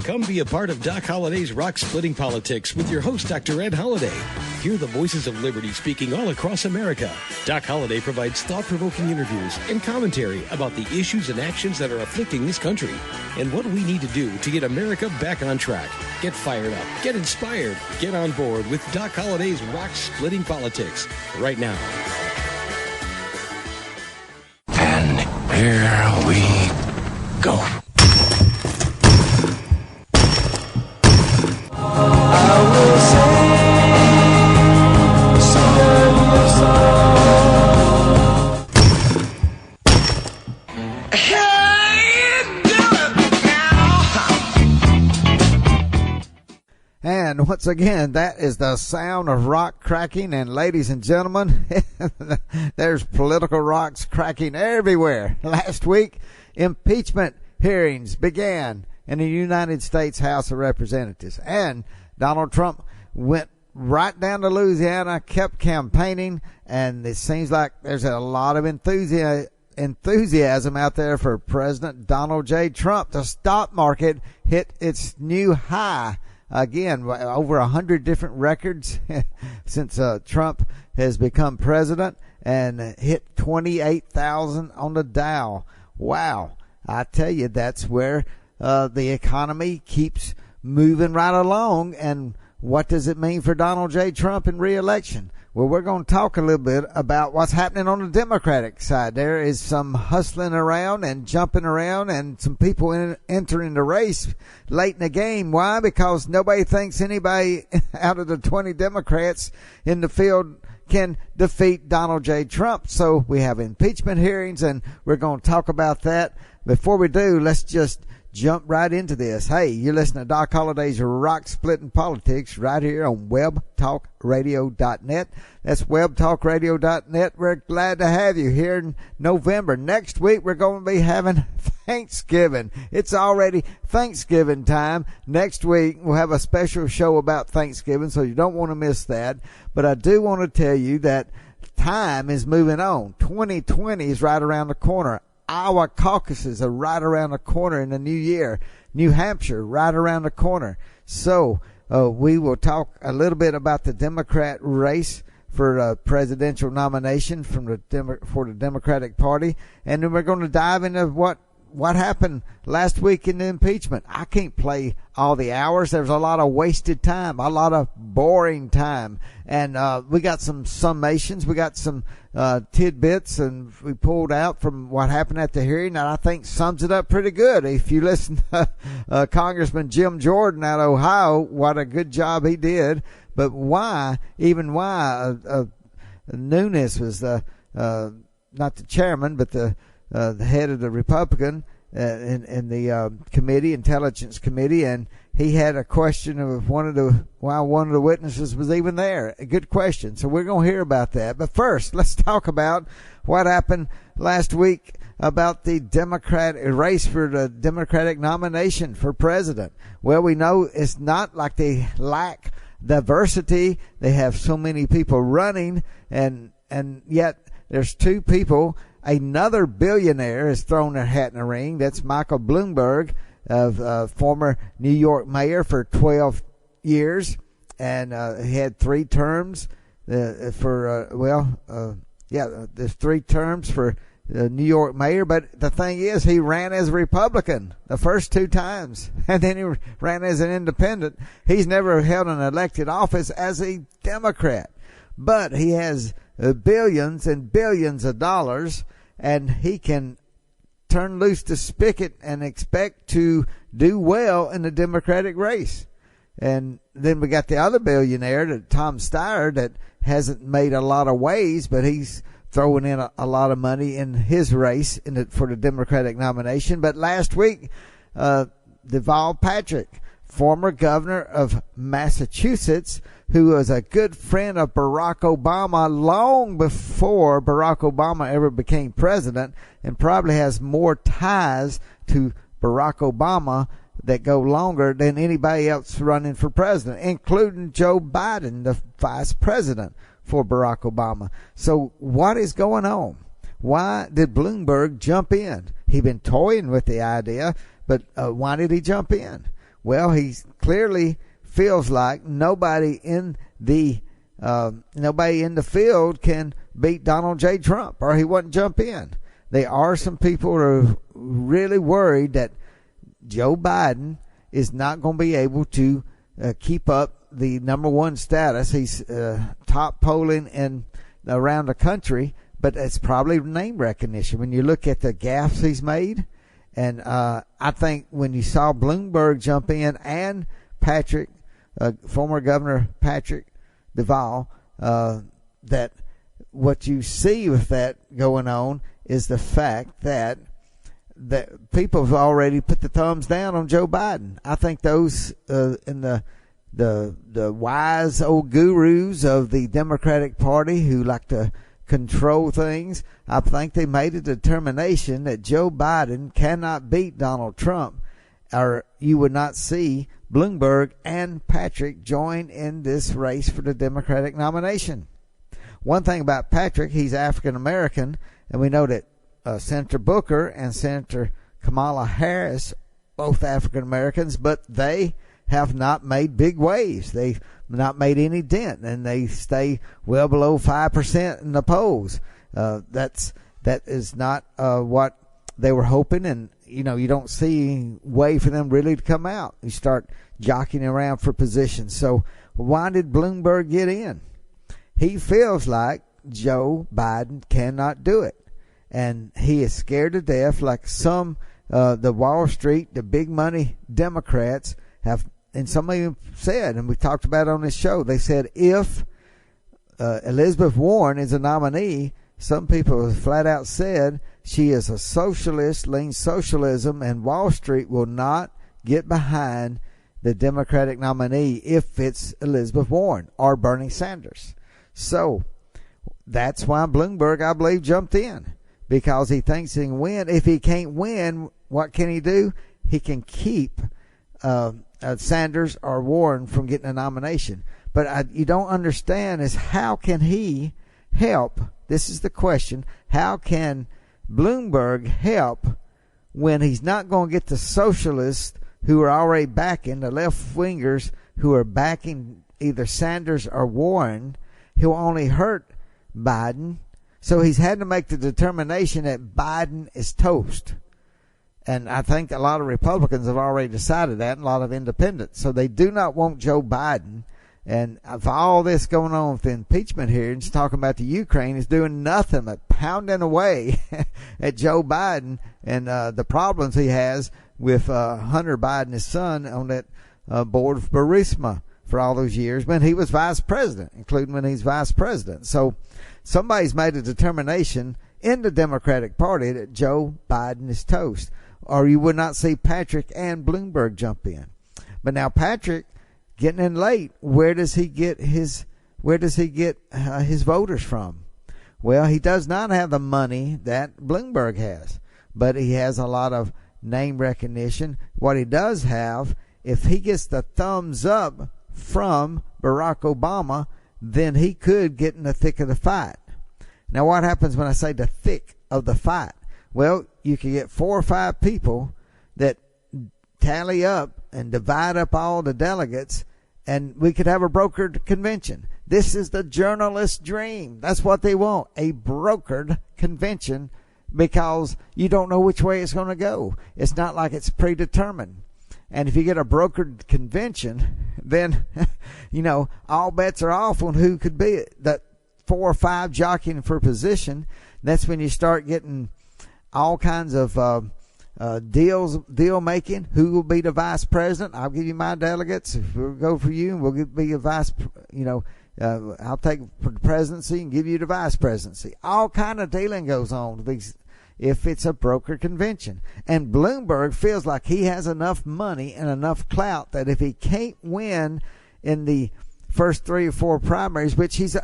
Come be a part of Doc Holliday's Rock Splitting Politics with your host, Dr. Ed Holliday. Hear the voices of liberty speaking all across America. Doc Holliday provides thought-provoking interviews and commentary about the issues and actions that are afflicting this country and what we need to do to get America back on track. Get fired up, get inspired, get on board with Doc Holliday's Rock Splitting Politics right now. And here we go. And once again, that is the sound of rock cracking. And ladies and gentlemen, there's political rocks cracking everywhere. Last week, impeachment hearings began in the United States House of Representatives. And Donald Trump went right down to Louisiana, kept campaigning, and it seems like there's a lot of enthusiasm out there for President Donald J. Trump. The stock market hit its new high. Again, over 100 different records since Trump has become president, and hit 28,000 on the Dow. Wow. I tell you, that's where the economy keeps moving right along. And what does it mean for Donald J. Trump in re-election? Well, we're going to talk a little bit about what's happening on the Democratic side. There is some hustling around and jumping around, and some people entering the race late in the game. Why? Because nobody thinks anybody out of the 20 Democrats in the field can defeat Donald J. Trump. So we have impeachment hearings, and we're going to talk about that. Before we do, let's just jump right into this. Hey, you're listening to Doc Holliday's Rock Splitting Politics right here on webtalkradio.net. That's webtalkradio.net. We're glad to have you here in November. Next week, we're going to be having Thanksgiving. It's already Thanksgiving time. Next week, we'll have a special show about Thanksgiving, so you don't want to miss that. But I do want to tell you that time is moving on. 2020 is right around the corner. Iowa caucuses are right around the corner in the new year. New Hampshire right around the corner. So we will talk a little bit about the Democrat race for a presidential nomination for the Democratic Party, and then we're going to dive into what happened last week in the impeachment. I can't play all the hours. There's a lot of wasted time, a lot of boring time. And we got some summations. We got some tidbits, and we pulled out from what happened at the hearing that I think sums it up pretty good. If you listen to Congressman Jim Jordan out of Ohio, what a good job he did. But why Nunes was not the chairman, but the head of the Republican in the committee, Intelligence Committee, and he had a question of why one of the witnesses was even there. A good question. So we're going to hear about that. But first, let's talk about what happened last week about the Democratic race for the Democratic nomination for president. Well, we know it's not like they lack diversity. They have so many people running, and yet there's two people. Another billionaire has thrown their hat in the ring. That's Michael Bloomberg, former New York mayor for 12 years, and he had 3 terms there's 3 terms for New York mayor. But the thing is, he ran as a Republican the first 2 times, and then he ran as an independent. He's never held an elected office as a Democrat, but he has billions and billions of dollars, and he can turn loose the spigot and expect to do well in the Democratic race. And then we got the other billionaire, Tom Steyer, that hasn't made a lot of waves, but he's throwing in a lot of money in his race for the Democratic nomination. But last week, Deval Patrick, former governor of Massachusetts, who was a good friend of Barack Obama long before Barack Obama ever became president, and probably has more ties to Barack Obama that go longer than anybody else running for president, including Joe Biden, the vice president for Barack Obama. So what is going on? Why did Bloomberg jump in? He'd been toying with the idea, but why did he jump in? Well, he clearly feels like nobody in the field can beat Donald J. Trump, or he wouldn't jump in. There are some people who are really worried that Joe Biden is not going to be able to keep up the number one status. He's top polling in around the country, but it's probably name recognition when you look at the gaffes he's made. And I think when you saw Bloomberg jump in and Patrick, former Governor Patrick Deval, that what you see with that going on is the fact that people have already put the thumbs down on Joe Biden. I think those in the wise old gurus of the Democratic Party who like to control things, I think they made a determination that Joe Biden cannot beat Donald Trump, or you would not see Bloomberg and Patrick join in this race for the Democratic nomination. One thing about Patrick, he's African American, and we know that Senator Booker and Senator Kamala Harris, both African Americans, but they have not made big waves. They've not made any dent, and they stay well below 5% in the polls. That is not what they were hoping, and you don't see way for them really to come out. You start jockeying around for positions. So why did Bloomberg get in? He feels like Joe Biden cannot do it, and he is scared to death, like some the Wall Street, the big money Democrats have. And some of them said, and we talked about it on this show, they said if Elizabeth Warren is a nominee, some people have flat out said she is a socialist, leans socialism, and Wall Street will not get behind the Democratic nominee if it's Elizabeth Warren or Bernie Sanders. So that's why Bloomberg, I believe, jumped in, because he thinks he can win. If he can't win, what can he do? He can keep Sanders or Warren from getting a nomination. But you don't understand is how can he help? This is the question. How can Bloomberg help when he's not going to get the socialists who are already backing, the left-wingers who are backing either Sanders or Warren? He'll only hurt Biden. So he's had to make the determination that Biden is toast. And I think a lot of Republicans have already decided that, and a lot of independents. So they do not want Joe Biden. And for all this going on with the impeachment hearings, talking about the Ukraine, is doing nothing but pounding away at Joe Biden and the problems he has with Hunter Biden, his son, on that board of Burisma for all those years when he was vice president, including when he's vice president. So somebody's made a determination in the Democratic Party that Joe Biden is toast, or you would not see Patrick and Bloomberg jump in. But now Patrick getting in late, where does he get his voters from? Well, he does not have the money that Bloomberg has, but he has a lot of name recognition. What he does have, if he gets the thumbs up from Barack Obama, then he could get in the thick of the fight. Now, what happens when I say the thick of the fight? Well, you can get 4 or 5 people that tally up and divide up all the delegates, and we could have a brokered convention. This is the journalist's dream. That's what they want, a brokered convention, because you don't know which way it's going to go. It's not like it's predetermined. And if you get a brokered convention, then, all bets are off on who could be it. That 4 or 5 jockeying for position, that's when you start getting all kinds of deal making. Who will be the vice president? I'll give you my delegates. We'll go for you, and we'll be a vice. I'll take for the presidency and give you the vice presidency. All kind of dealing goes on if it's a broker convention. And Bloomberg feels like he has enough money and enough clout that if he can't win in the first 3 or 4 primaries, which his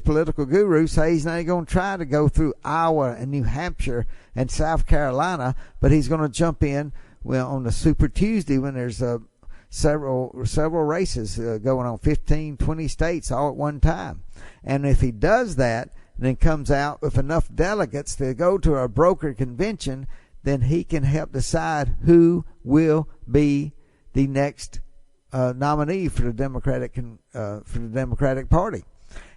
political gurus say he's not going to try to go through Iowa and New Hampshire and South Carolina, but he's going to jump in on the Super Tuesday when there's several races going on, 15, 20 states all at one time. And if he does that, and then comes out with enough delegates to go to a broker convention, then he can help decide who will be the next nominee for the Democratic Party.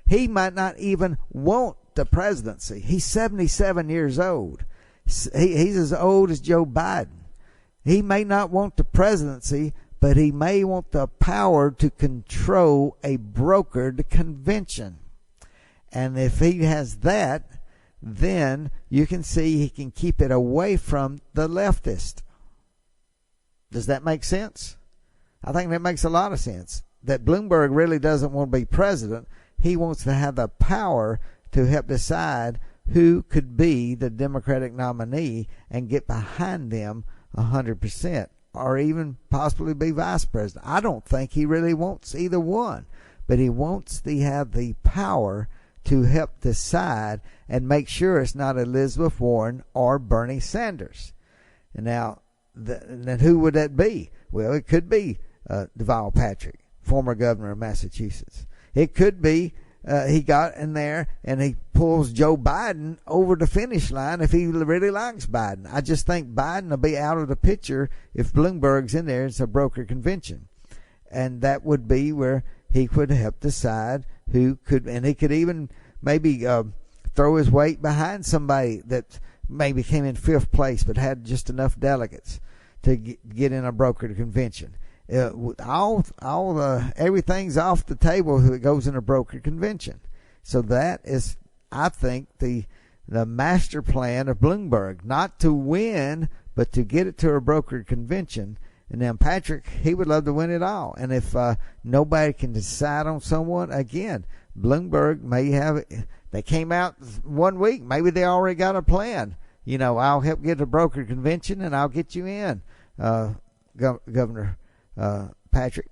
He might not even want the presidency. He's 77 years old. He's as old as Joe Biden. He may not want the presidency, but he may want the power to control a brokered convention. And if he has that, then you can see he can keep it away from the leftist. Does that make sense? I think that makes a lot of sense. That Bloomberg really doesn't want to be president. He wants to have the power to help decide who could be the Democratic nominee and get behind them 100%, or even possibly be vice president. I don't think he really wants either one, but he wants to have the power to help decide and make sure it's not Elizabeth Warren or Bernie Sanders. And now, then who would that be? Well, it could be Deval Patrick, former governor of Massachusetts. It could be he got in there and he pulls Joe Biden over the finish line if he really likes Biden. I just think Biden will be out of the picture if Bloomberg's in there. It's a broker convention. And that would be where he could help decide who could, and he could even maybe throw his weight behind somebody that maybe came in fifth place but had just enough delegates to get in a brokered convention. Everything's off the table if it goes in a brokered convention. So that is, I think, the master plan of Bloomberg, not to win, but to get it to a brokered convention. And then Patrick, he would love to win it all. And if nobody can decide on someone, again, Bloomberg may have it. They came out 1 week. Maybe they already got a plan. You know, I'll help get a brokered convention and I'll get you in, Governor Patrick.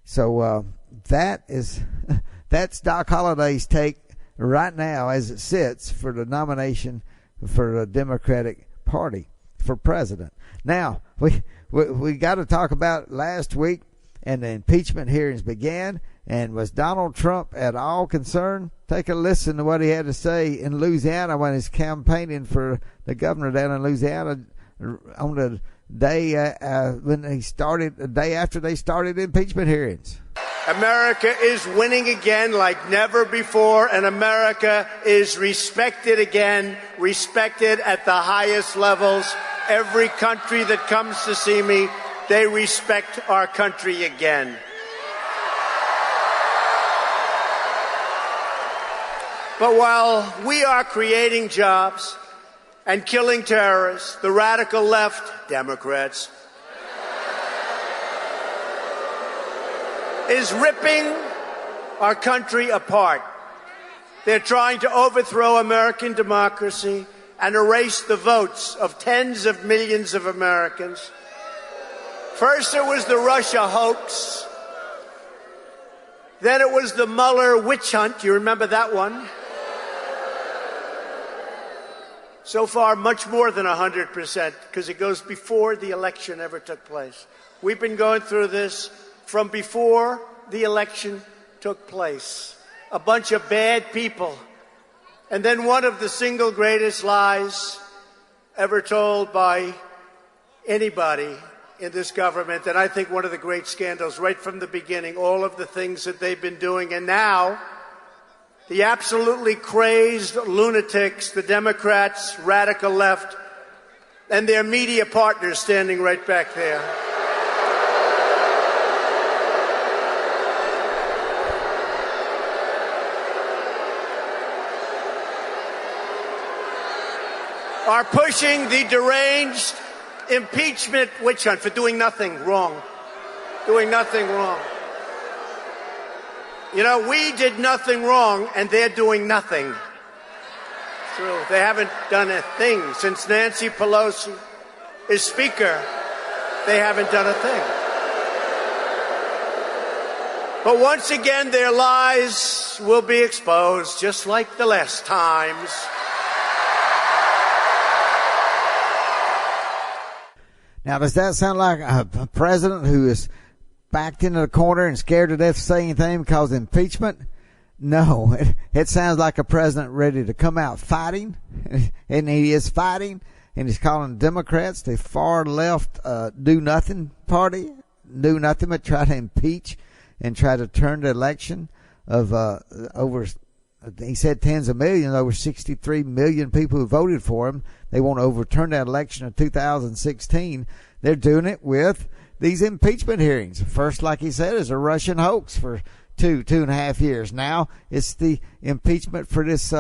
So that's Doc Holliday's take right now as it sits for the nomination for the Democratic Party for president. Now, we got to talk about last week, and the impeachment hearings began, and was Donald Trump at all concerned? Take a listen to what he had to say in Louisiana when he's campaigning for the governor down in Louisiana on the day when he started, the day after they started impeachment hearings. America is winning again like never before, and America is respected again, respected at the highest levels. Every country that comes to see me, they respect our country again. But while we are creating jobs and killing terrorists, the radical left, Democrats, is ripping our country apart. They're trying to overthrow American democracy and erase the votes of tens of millions of Americans. First it was the Russia hoax. Then it was the Mueller witch hunt. You remember that one? So far, much more than 100%, because it goes before the election ever took place. We've been going through this from before the election took place. A bunch of bad people. And then one of the single greatest lies ever told by anybody in this government, and I think one of the great scandals right from the beginning, all of the things that they've been doing. And now, the absolutely crazed lunatics, the Democrats, radical left, and their media partners standing right back there. Are pushing the deranged impeachment witch hunt for doing nothing wrong. Doing nothing wrong. You know, we did nothing wrong, and they're doing nothing. True. They haven't done a thing. Since Nancy Pelosi is Speaker, they haven't done a thing. But once again, their lies will be exposed, just like the last times. Now, does that sound like a president who is backed into the corner and scared to death to say anything because of impeachment? No, it sounds like a president ready to come out fighting, and he is fighting, and he's calling Democrats the far left do-nothing party, do nothing but try to impeach and try to turn the election of over, he said tens of millions, over 63 million people who voted for him. They want to overturn that election of 2016. They're doing it with these impeachment hearings. First, like he said, is a Russian hoax for two and a half years. Now it's the impeachment for this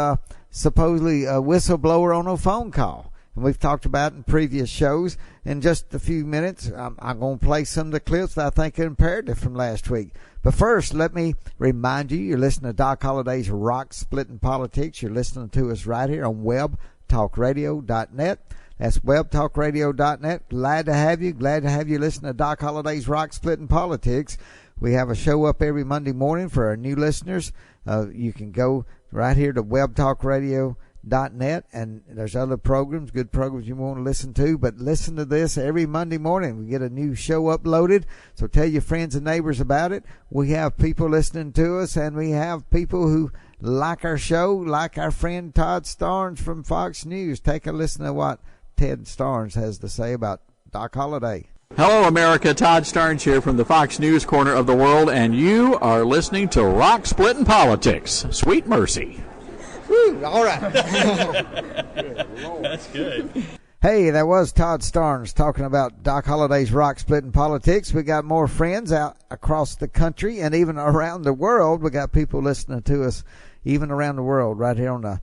supposedly whistleblower on a phone call. And we've talked about it in previous shows. In just a few minutes, I'm going to play some of the clips that I think are imperative from last week. But first, let me remind you, you're listening to Doc Holliday's Rock Splitting Politics. You're listening to us right here on webtalkradio.net. That's webtalkradio.net. Glad to have you. Glad to have you listen to Doc Holliday's Rock Splitting Politics. We have a show up every Monday morning for our new listeners. You can go right here to webtalkradio.net, and there's other programs, good programs you want to listen to, but listen to this every Monday morning. We get a new show uploaded, so tell your friends and neighbors about it. We have people listening to us, and we have people who like our show, like our friend Todd Starnes from Fox News. Take a listen to what Ted Starnes has to say about Doc Holliday. Hello, America. Todd Starnes here from the Fox News corner of the world, and you are listening to Rock Splitting Politics. Sweet mercy. Woo, all right. That's good. Hey, that was Todd Starnes talking about Doc Holliday's Rock Splitting Politics. We got more friends out across the country and even around the world. We got people listening to us even around the world right here on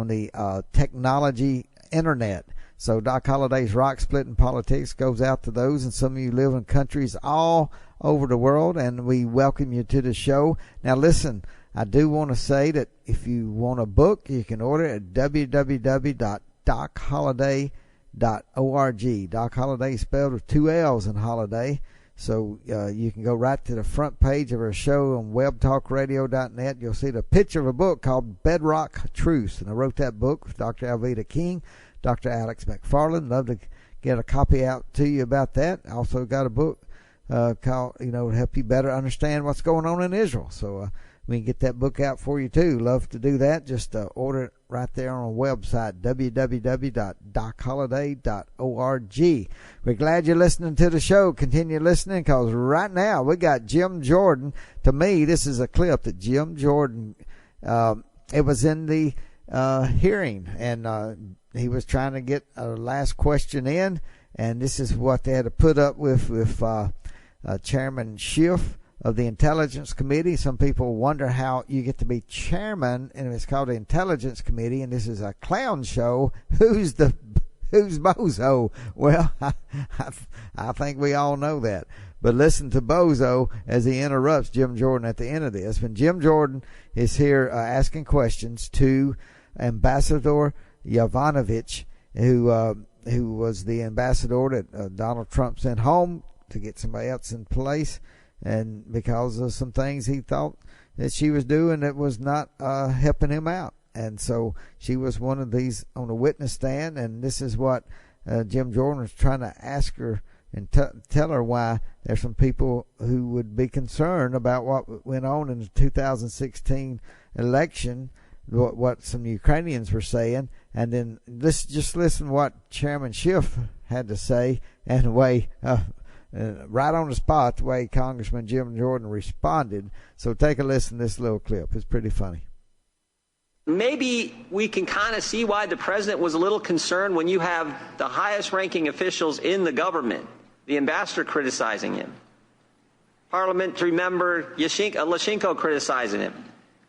the technology internet. So Doc Holliday's Rock Splitting Politics goes out to those, and some of you live in countries all over the world, and we welcome you to the show. Now listen, I do want to say that if you want a book, you can order it at www.docholliday.org. Doc Holliday spelled with 2 L's in Holiday. So you can go right to the front page of our show on webtalkradio.net. You'll see the picture of a book called Bedrock Truths. And I wrote that book with Dr. Alveda King, Dr. Alex McFarland. Love to get a copy out to you about that. I also got a book called, to help you better understand what's going on in Israel. So we can get that book out for you too. Love to do that. Just order it right there on our website, www.docholliday.org. We're glad you're listening to the show. Continue listening, because right now we got Jim Jordan. To me, this is a clip that Jim Jordan, it was in the hearing, and he was trying to get a last question in, and this is what they had to put up with Chairman Schiff of the Intelligence Committee. Some people wonder how you get to be chairman, and it's called the Intelligence Committee, and this is a clown show. Who's Bozo? Well, I think we all know that. But listen to Bozo as he interrupts Jim Jordan at the end of this. When Jim Jordan is here asking questions to Ambassador Yovanovitch, who was the ambassador that Donald Trump sent home to get somebody else in place, and because of some things he thought that she was doing that was not helping him out. And so she was one of these on the witness stand, and this is what Jim Jordan was trying to ask her and tell her why there's some people who would be concerned about what went on in the 2016 election, what some Ukrainians were saying. And then just listen what Chairman Schiff had to say, and the way right on the spot, the way Congressman Jim Jordan responded. So take a listen to this little clip. It's pretty funny. Maybe we can kind of see why the president was a little concerned when you have the highest ranking officials in the government, the ambassador, criticizing him, parliamentary member Lashchenko criticizing him,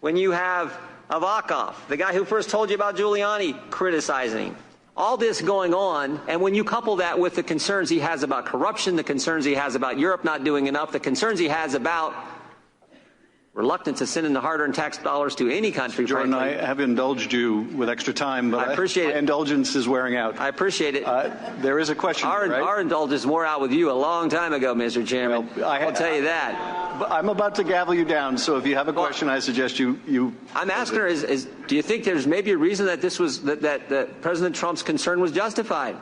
when you have Avakov, the guy who first told you about Giuliani, criticizing him. All this going on, and when you couple that with the concerns he has about corruption, the concerns he has about Europe not doing enough, the concerns he has about reluctance to send in the hard-earned tax dollars to any country. Jordan, frankly. I have indulged you with extra time, but I appreciate it. My indulgence is wearing out. I appreciate it. There is a question. Our indulgence wore out with you a long time ago, Mr. Chairman. Well, I'll tell you that. I'm about to gavel you down, so if you have a question, I suggest you. I'm asking her: do you think there's maybe a reason that this was that President Trump's concern was justified?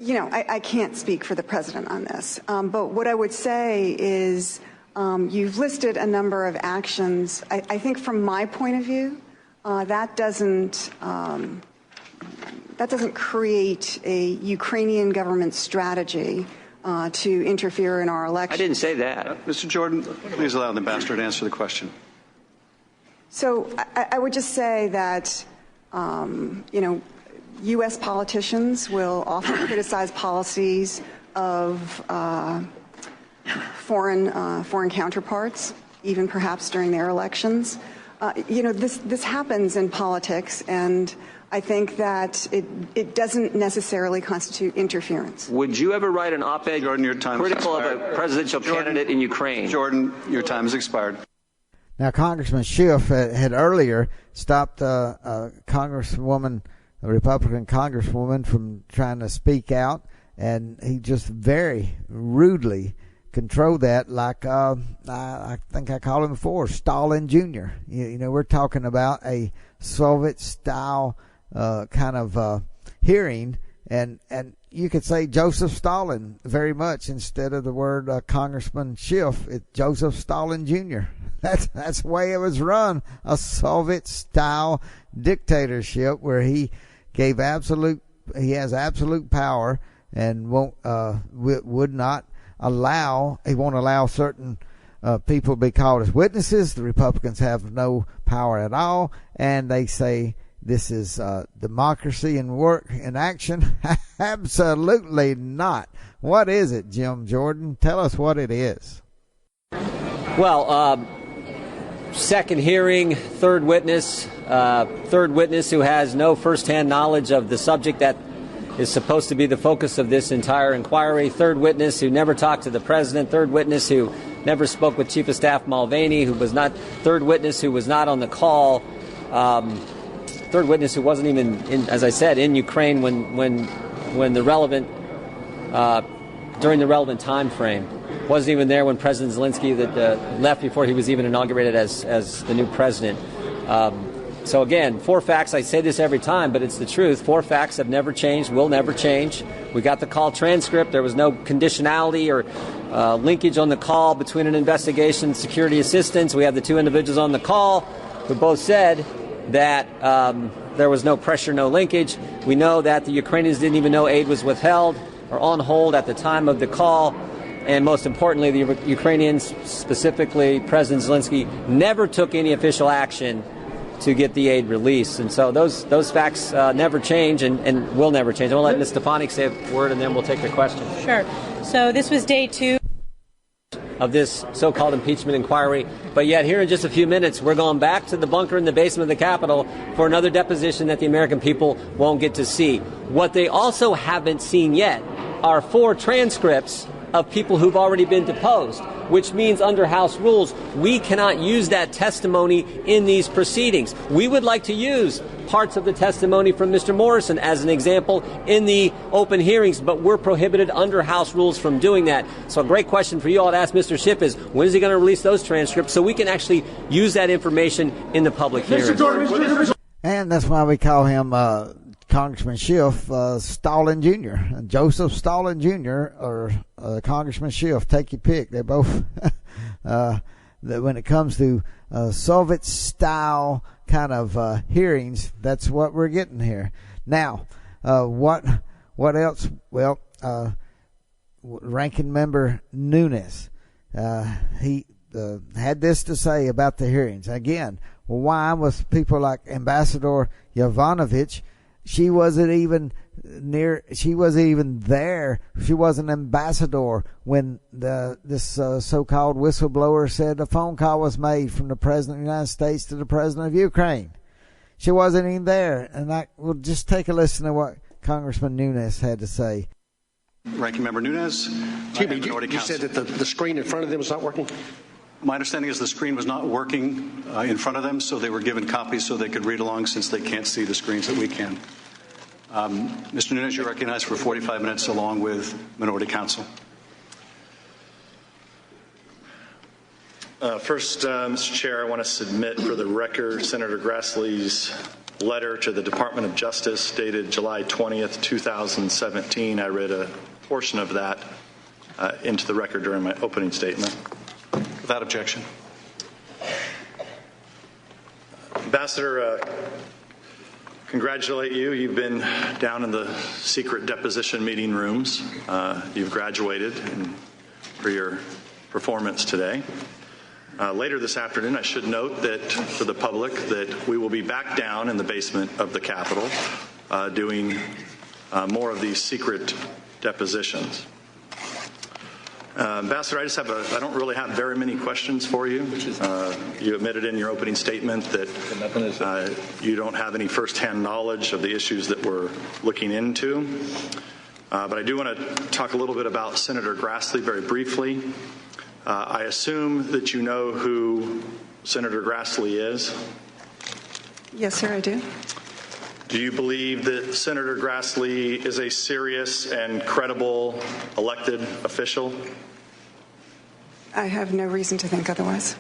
I can't speak for the president on this, but what I would say is. You've listed a number of actions. I think from my point of view, that doesn't that doesn't create a Ukrainian government strategy to interfere in our election. I didn't say that. Mr. Jordan, please allow the ambassador to answer the question. So I would just say that, U.S. politicians will often criticize policies of foreign counterparts, even perhaps during their elections. This happens in politics, and I think that it doesn't necessarily constitute interference. Would you ever write an op-ed critical of a presidential candidate in Ukraine? Jordan, your time has expired. Now, Congressman Schiff had earlier stopped a Republican congresswoman from trying to speak out, and he just very rudely controlled that, like I think I called him before, Stalin Jr. We're talking about a Soviet-style kind of hearing, and you could say Joseph Stalin very much instead of the word Congressman Schiff. It's Joseph Stalin Jr. That's the way it was run, a Soviet-style dictatorship where he has absolute power and won't allow certain people to be called as witnesses. The Republicans have no power at all, and they say this is democracy in work in action. Absolutely not. What is it, Jim Jordan? Tell us what it is. Well, second hearing, third witness who has no firsthand knowledge of the subject that is supposed to be the focus of this entire inquiry, third witness who never talked to the president, third witness who never spoke with Chief of Staff Mulvaney, third witness who was not on the call, third witness who wasn't even, as I said, in Ukraine when the relevant, during the relevant time frame. Wasn't even there when President Zelensky left before he was even inaugurated as the new president. So again, 4 facts, I say this every time, but it's the truth. 4 facts have never changed, will never change. We got the call transcript. There was no conditionality or linkage on the call between an investigation and security assistance. We have the 2 individuals on the call who both said that there was no pressure, no linkage. We know that the Ukrainians didn't even know aid was withheld or on hold at the time of the call. And most importantly, the Ukrainians, specifically President Zelensky, never took any official action to get the aid released. And so those facts never change and will never change. I'll let Ms. Stefanik say a word, and then we'll take the question. Sure. So this was day 2 of this so-called impeachment inquiry. But yet here in just a few minutes, we're going back to the bunker in the basement of the Capitol for another deposition that the American people won't get to see. What they also haven't seen yet are 4 transcripts of people who've already been deposed, which means under House rules, we cannot use that testimony in these proceedings. We would like to use parts of the testimony from Mr. Morrison as an example in the open hearings, but we're prohibited under House rules from doing that. So a great question for you all to ask Mr. Schiff is, when is he going to release those transcripts so we can actually use that information in the public hearings? And that's why we call him Congressman Schiff, Stalin Jr., Joseph Stalin Jr., or Congressman Schiff. Take your pick. They're both, when it comes to Soviet-style kind of hearings, that's what we're getting here. Now, what else? Well, Ranking Member Nunes, he had this to say about the hearings. Again, why was people like Ambassador Yovanovitch? She wasn't even there. She wasn't ambassador when this so-called whistleblower said a phone call was made from the President of the United States to the President of Ukraine. She wasn't even there. And we'll just take a listen to what Congressman Nunes had to say. Ranking Member Nunes. You said that the screen in front of them was not working? My understanding is the screen was not working in front of them, so they were given copies so they could read along since they can't see the screens that we can. Mr. Nunes, you're recognized for 45 minutes along with Minority Counsel. First, Mr. Chair, I want to submit for the record Senator Grassley's letter to the Department of Justice dated July 20th, 2017. I read a portion of that into the record during my opening statement. Without objection. congratulate you. You've been down in the secret deposition meeting rooms. You've graduated for your performance today. Later this afternoon, I should note that for the public that we will be back down in the basement of the Capitol doing more of these secret depositions. Ambassador, I don't really have very many questions for you. You admitted in your opening statement that you don't have any firsthand knowledge of the issues that we're looking into. But I do want to talk a little bit about Senator Grassley very briefly. I assume that you know who Senator Grassley is? Yes, sir, I do. Do you believe that Senator Grassley is a serious and credible elected official? I have no reason to think otherwise.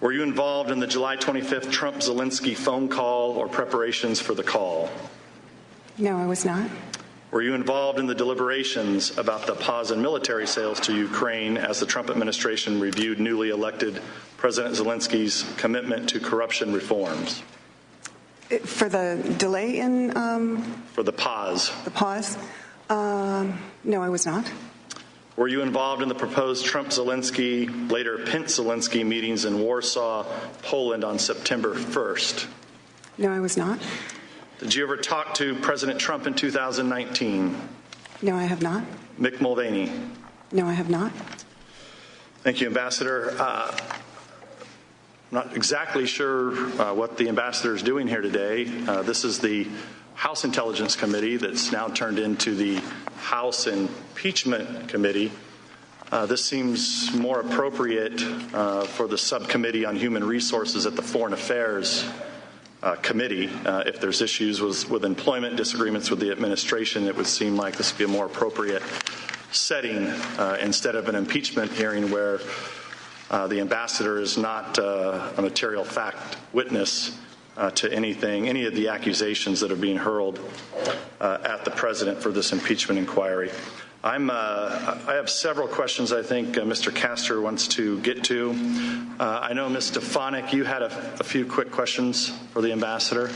Were you involved in the July 25th Trump-Zelensky phone call or preparations for the call? No, I was not. Were you involved in the deliberations about the pause in military sales to Ukraine as the Trump administration reviewed newly elected President Zelensky's commitment to corruption reforms? For the delay in... For the pause. The pause? No, I was not. Were you involved in the proposed Trump-Zelensky, later Pence-Zelensky meetings in Warsaw, Poland on September 1st? No, I was not. Did you ever talk to President Trump in 2019? No, I have not. Mick Mulvaney? No, I have not. Thank you, Ambassador. I'm not exactly sure what the ambassador is doing here today. This is the House Intelligence Committee that's now turned into the House Impeachment Committee. This seems more appropriate for the Subcommittee on Human Resources at the Foreign Affairs Committee. If there's issues with employment disagreements with the administration, it would seem like this would be a more appropriate setting instead of an impeachment hearing where the ambassador is not a material fact witness to any of the accusations that are being hurled at the president for this impeachment inquiry. I have several questions I think Mr. Castor wants to get to. I know, Ms. Stefanik, you had a few quick questions for the ambassador.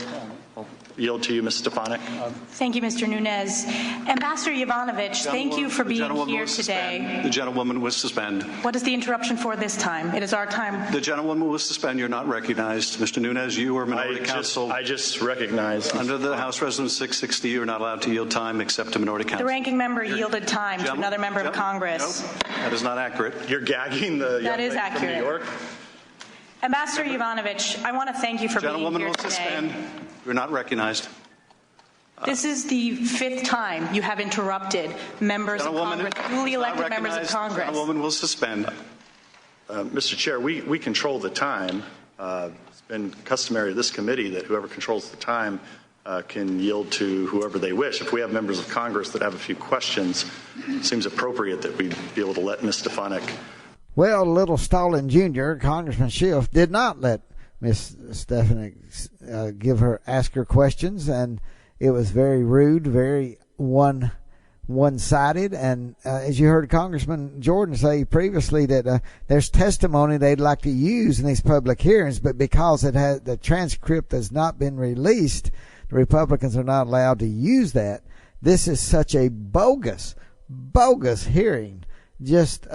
I'll yield to you, Ms. Stefanik. Thank you, Mr. Nunes. Ambassador Yovanovitch, thank you for being here today. The gentlewoman will suspend. What is the interruption for this time? It is our time. The gentlewoman will suspend. You're not recognized. Mr. Nunes, you are minority counsel. I just recognized. Under the House Resolution 660, you're not allowed to yield time except to minority counsel. The ranking member yielded time to another member of Congress. No, that is not accurate. You're gagging the young lady from New York? Ambassador Yovanovitch, I want to thank you for being here today. Gentlewoman will suspend. You're not recognized. This is the fifth time you have interrupted members of Congress, duly elected members of Congress. Gentlewoman will suspend. Mr. Chair, we control the time. It's been customary to this committee that whoever controls the time can yield to whoever they wish. If we have members of Congress that have a few questions, it seems appropriate that we be able to let Ms. Stefanik. Well, little Stalin Jr., Congressman Schiff, did not let Ms. Stefanik ask her questions, and it was very rude, very one-sided. And as you heard Congressman Jordan say previously, that there's testimony they'd like to use in these public hearings, but because the transcript has not been released, the Republicans are not allowed to use that. This is such a bogus hearing. Just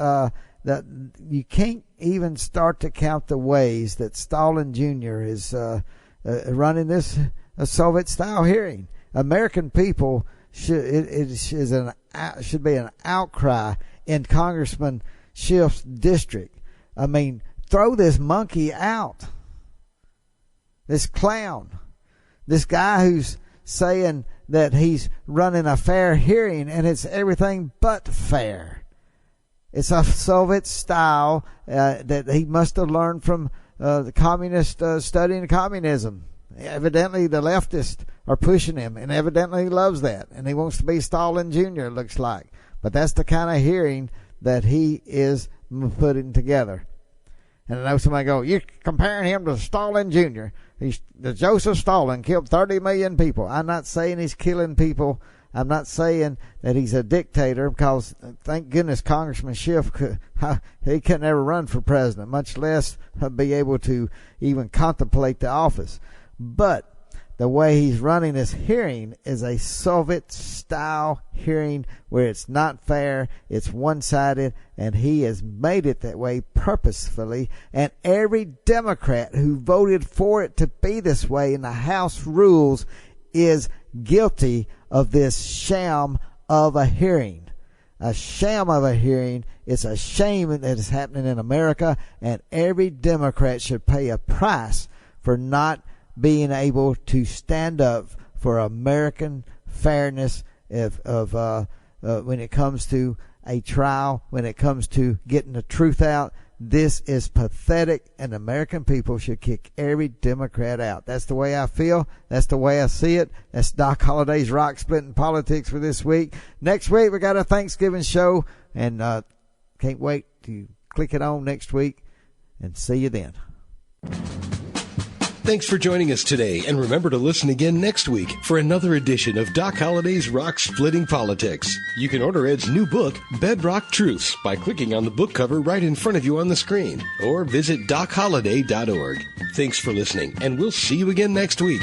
that you can't even start to count the ways that Stalin Jr. is running this Soviet-style hearing. American people should be an outcry in Congressman Schiff's district. I mean, throw this monkey out. This clown. This guy who's saying that he's running a fair hearing, and it's everything but fair. It's a Soviet style that he must have learned from the communist studying communism. Evidently, the leftists are pushing him, and evidently he loves that, and he wants to be Stalin Jr., it looks like. But that's the kind of hearing that he is putting together. And I know somebody go, you're comparing him to Stalin Jr. The Joseph Stalin killed 30 million people. I'm not saying he's killing people. I'm not saying that he's a dictator, because thank goodness Congressman Schiff he could never run for president, much less be able to even contemplate the office. But the way he's running this hearing is a Soviet-style hearing where it's not fair, it's one-sided, and he has made it that way purposefully. And every Democrat who voted for it to be this way in the House rules is guilty of this sham of a hearing. A sham of a hearing. It's a shame that it's happening in America, and every Democrat should pay a price for not being able to stand up for American fairness when it comes to a trial, when it comes to getting the truth out. This is pathetic, and American people should kick every Democrat out. That's the way I feel. That's the way I see it. That's Doc Holliday's Rock Splitting Politics for this week. Next week, we got a Thanksgiving show, and can't wait to click it on next week, and see you then. Thanks for joining us today, and remember to listen again next week for another edition of Doc Holliday's Rock Splitting Politics. You can order Ed's new book, Bedrock Truths, by clicking on the book cover right in front of you on the screen, or visit DocHolliday.org. Thanks for listening, and we'll see you again next week.